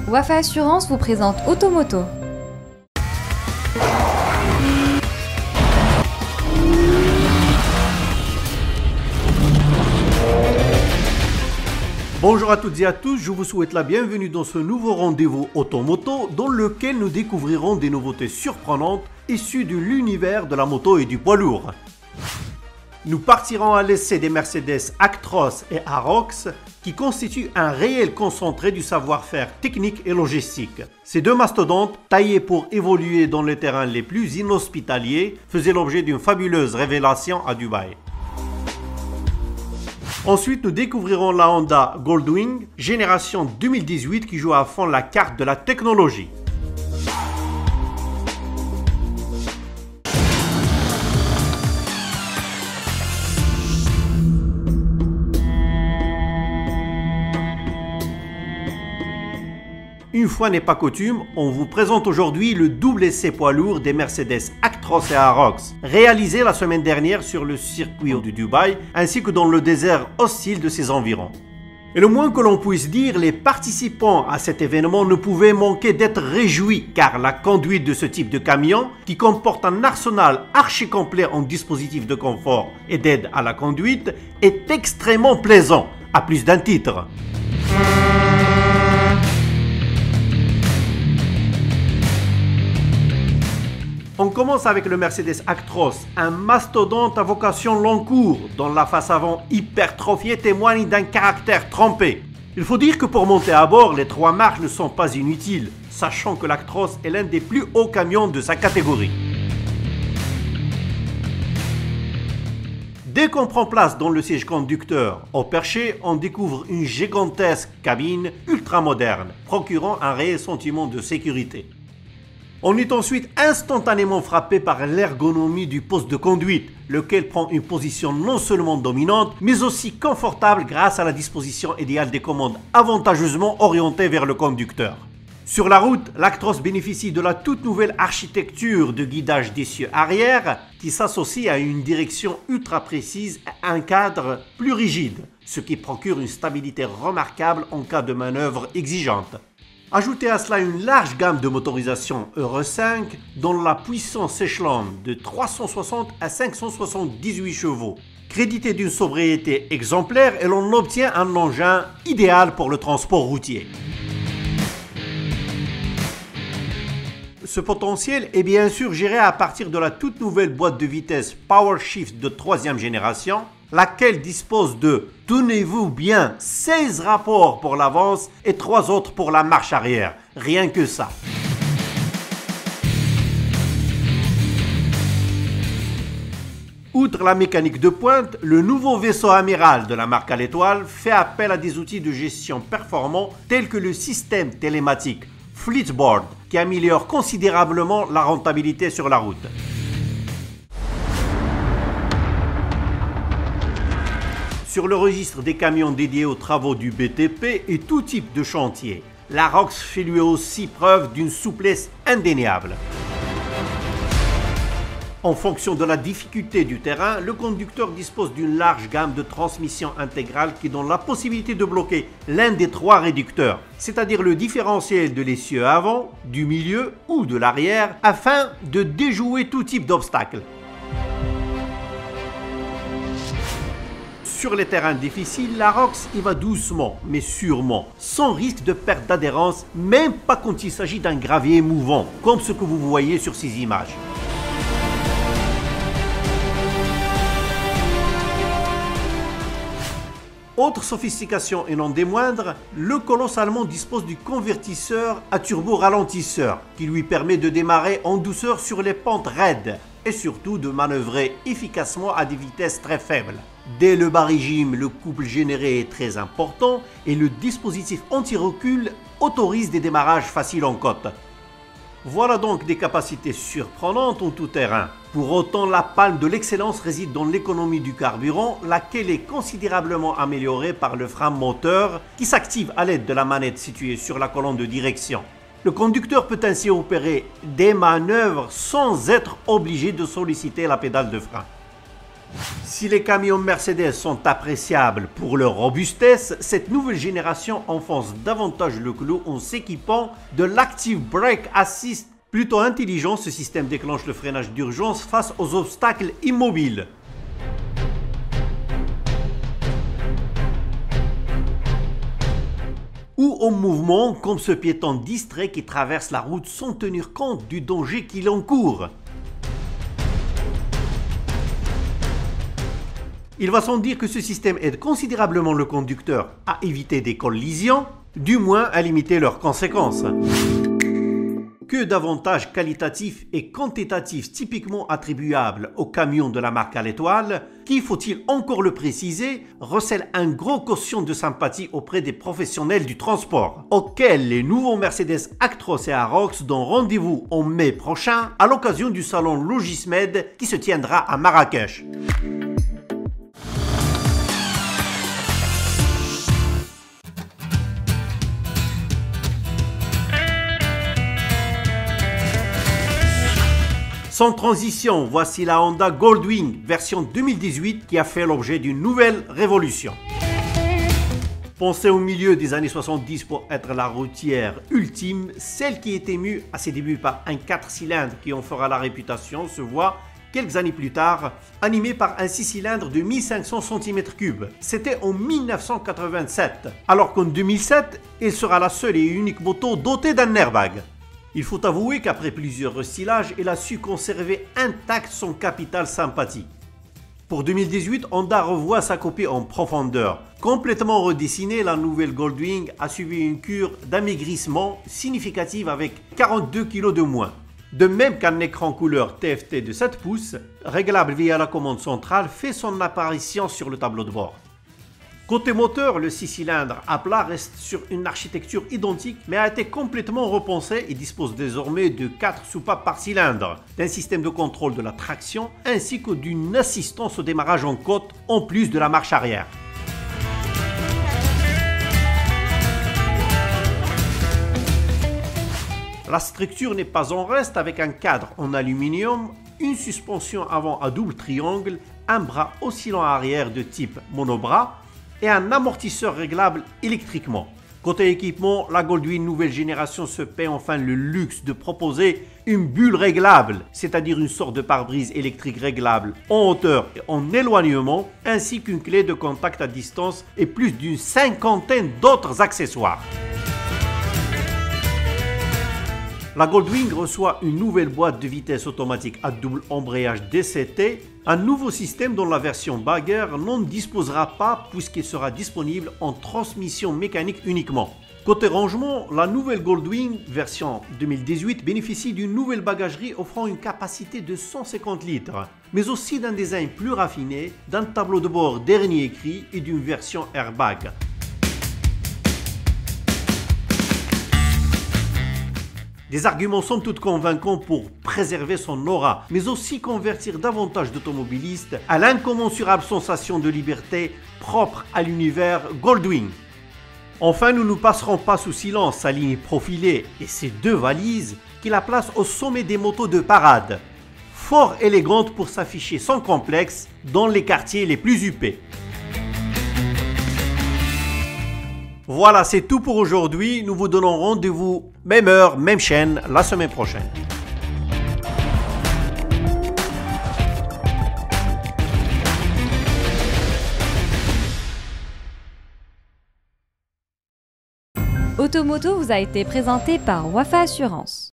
Wafa Assurance vous présente Automoto. Bonjour à toutes et à tous, je vous souhaite la bienvenue dans ce nouveau rendez-vous Automoto dans lequel nous découvrirons des nouveautés surprenantes issues de l'univers de la moto et du poids lourd. Nous partirons à l'essai des Mercedes Actros et Arocs qui constituent un réel concentré du savoir-faire technique et logistique. Ces deux mastodontes, taillés pour évoluer dans les terrains les plus inhospitaliers, faisaient l'objet d'une fabuleuse révélation à Dubaï. Ensuite, nous découvrirons la Honda Goldwing, génération 2018 qui joue à fond la carte de la technologie. Une fois n'est pas coutume, on vous présente aujourd'hui le double essai poids lourd des Mercedes Actros et Arocs, réalisé la semaine dernière sur le circuit de Dubaï ainsi que dans le désert hostile de ses environs. Et le moins que l'on puisse dire, les participants à cet événement ne pouvaient manquer d'être réjouis car la conduite de ce type de camion, qui comporte un arsenal archi complet en dispositifs de confort et d'aide à la conduite, est extrêmement plaisant, à plus d'un titre. On commence avec le Mercedes Actros, un mastodonte à vocation long cours, dont la face avant hypertrophiée témoigne d'un caractère trempé. Il faut dire que pour monter à bord, les 3 marches ne sont pas inutiles, sachant que l'Actros est l'un des plus hauts camions de sa catégorie. Dès qu'on prend place dans le siège conducteur, au perché, on découvre une gigantesque cabine ultra moderne, procurant un réel sentiment de sécurité. On est ensuite instantanément frappé par l'ergonomie du poste de conduite, lequel prend une position non seulement dominante, mais aussi confortable grâce à la disposition idéale des commandes avantageusement orientées vers le conducteur. Sur la route, l'Actros bénéficie de la toute nouvelle architecture de guidage d'essieu arrière qui s'associe à une direction ultra précise et un cadre plus rigide, ce qui procure une stabilité remarquable en cas de manœuvre exigeante. Ajoutez à cela une large gamme de motorisation Euro 5 dont la puissance s'échelonne de 360 à 578 chevaux. Crédité d'une sobriété exemplaire et l'on obtient un engin idéal pour le transport routier. Ce potentiel est bien sûr géré à partir de la toute nouvelle boîte de vitesse PowerShift de 3e génération, laquelle dispose de, tenez-vous bien, 16 rapports pour l'avance et 3 autres pour la marche arrière. Rien que ça. Outre la mécanique de pointe, le nouveau vaisseau amiral de la marque à l'étoile fait appel à des outils de gestion performants tels que le système télématique Fleetboard qui améliore considérablement la rentabilité sur la route. Sur le registre des camions dédiés aux travaux du BTP et tout type de chantier, l'Arocs fait lui aussi preuve d'une souplesse indéniable. En fonction de la difficulté du terrain, le conducteur dispose d'une large gamme de transmissions intégrales qui donne la possibilité de bloquer l'un des 3 réducteurs, c'est-à-dire le différentiel de l'essieu avant, du milieu ou de l'arrière, afin de déjouer tout type d'obstacle. Sur les terrains difficiles, l'Arocs y va doucement, mais sûrement, sans risque de perte d'adhérence, même pas quand il s'agit d'un gravier mouvant, comme ce que vous voyez sur ces images. Autre sophistication et non des moindres, le colosse allemand dispose du convertisseur à turbo ralentisseur, qui lui permet de démarrer en douceur sur les pentes raides et surtout de manœuvrer efficacement à des vitesses très faibles. Dès le bas régime, le couple généré est très important et le dispositif anti-recul autorise des démarrages faciles en côte. Voilà donc des capacités surprenantes en tout terrain. Pour autant, la palme de l'excellence réside dans l'économie du carburant, laquelle est considérablement améliorée par le frein moteur qui s'active à l'aide de la manette située sur la colonne de direction. Le conducteur peut ainsi opérer des manœuvres sans être obligé de solliciter la pédale de frein. Si les camions Mercedes sont appréciables pour leur robustesse, cette nouvelle génération enfonce davantage le clou en s'équipant de l'Active Brake Assist. Plutôt intelligent, ce système déclenche le freinage d'urgence face aux obstacles immobiles. Ou au mouvement, comme ce piéton distrait qui traverse la route sans tenir compte du danger qu'il encourt. Il va sans dire que ce système aide considérablement le conducteur à éviter des collisions, du moins à limiter leurs conséquences. Que d'avantages qualitatifs et quantitatifs typiquement attribuables aux camions de la marque à l'étoile, qui, faut-il encore le préciser, recèlent un gros quotient de sympathie auprès des professionnels du transport, auxquels les nouveaux Mercedes Actros et Arocs donnent rendez-vous en mai prochain à l'occasion du salon Logismed qui se tiendra à Marrakech. Sans transition, voici la Honda Goldwing version 2018 qui a fait l'objet d'une nouvelle révolution. Pensée au milieu des années 70 pour être la routière ultime, celle qui est émue à ses débuts par un 4 cylindres qui en fera la réputation se voit quelques années plus tard animée par un 6 cylindres de 1500 cm3. C'était en 1987, alors qu'en 2007, elle sera la seule et unique moto dotée d'un airbag. Il faut avouer qu'après plusieurs restylages, elle a su conserver intact son capital sympathie. Pour 2018, Honda revoit sa copie en profondeur. Complètement redessinée, la nouvelle Goldwing a suivi une cure d'amaigrissement significative avec 42 kg de moins. De même qu'un écran couleur TFT de 7 pouces, réglable via la commande centrale, fait son apparition sur le tableau de bord. Côté moteur, le 6 cylindres à plat reste sur une architecture identique mais a été complètement repensé et dispose désormais de 4 soupapes par cylindre, d'un système de contrôle de la traction ainsi que d'une assistance au démarrage en côte en plus de la marche arrière. La structure n'est pas en reste avec un cadre en aluminium, une suspension avant à double triangle, un bras oscillant arrière de type monobras, et un amortisseur réglable électriquement. Côté équipement, la Goldwing nouvelle génération se paie enfin le luxe de proposer une bulle réglable, c'est-à-dire une sorte de pare-brise électrique réglable en hauteur et en éloignement, ainsi qu'une clé de contact à distance et plus d'une cinquantaine d'autres accessoires. La Goldwing reçoit une nouvelle boîte de vitesse automatique à double embrayage DCT, un nouveau système dont la version Bagger n'en disposera pas puisqu'il sera disponible en transmission mécanique uniquement. Côté rangement, la nouvelle Goldwing version 2018 bénéficie d'une nouvelle bagagerie offrant une capacité de 150 litres, mais aussi d'un design plus raffiné, d'un tableau de bord dernier cri et d'une version airbag. Des arguments somme toute convaincants pour préserver son aura, mais aussi convertir davantage d'automobilistes à l'incommensurable sensation de liberté propre à l'univers Goldwing. Enfin, nous ne passerons pas sous silence sa ligne profilée et ses 2 valises qui la placent au sommet des motos de parade, fort élégante pour s'afficher sans complexe dans les quartiers les plus huppés. Voilà, c'est tout pour aujourd'hui. Nous vous donnons rendez-vous, même heure, même chaîne, la semaine prochaine. Automoto vous a été présenté par Wafa Assurance.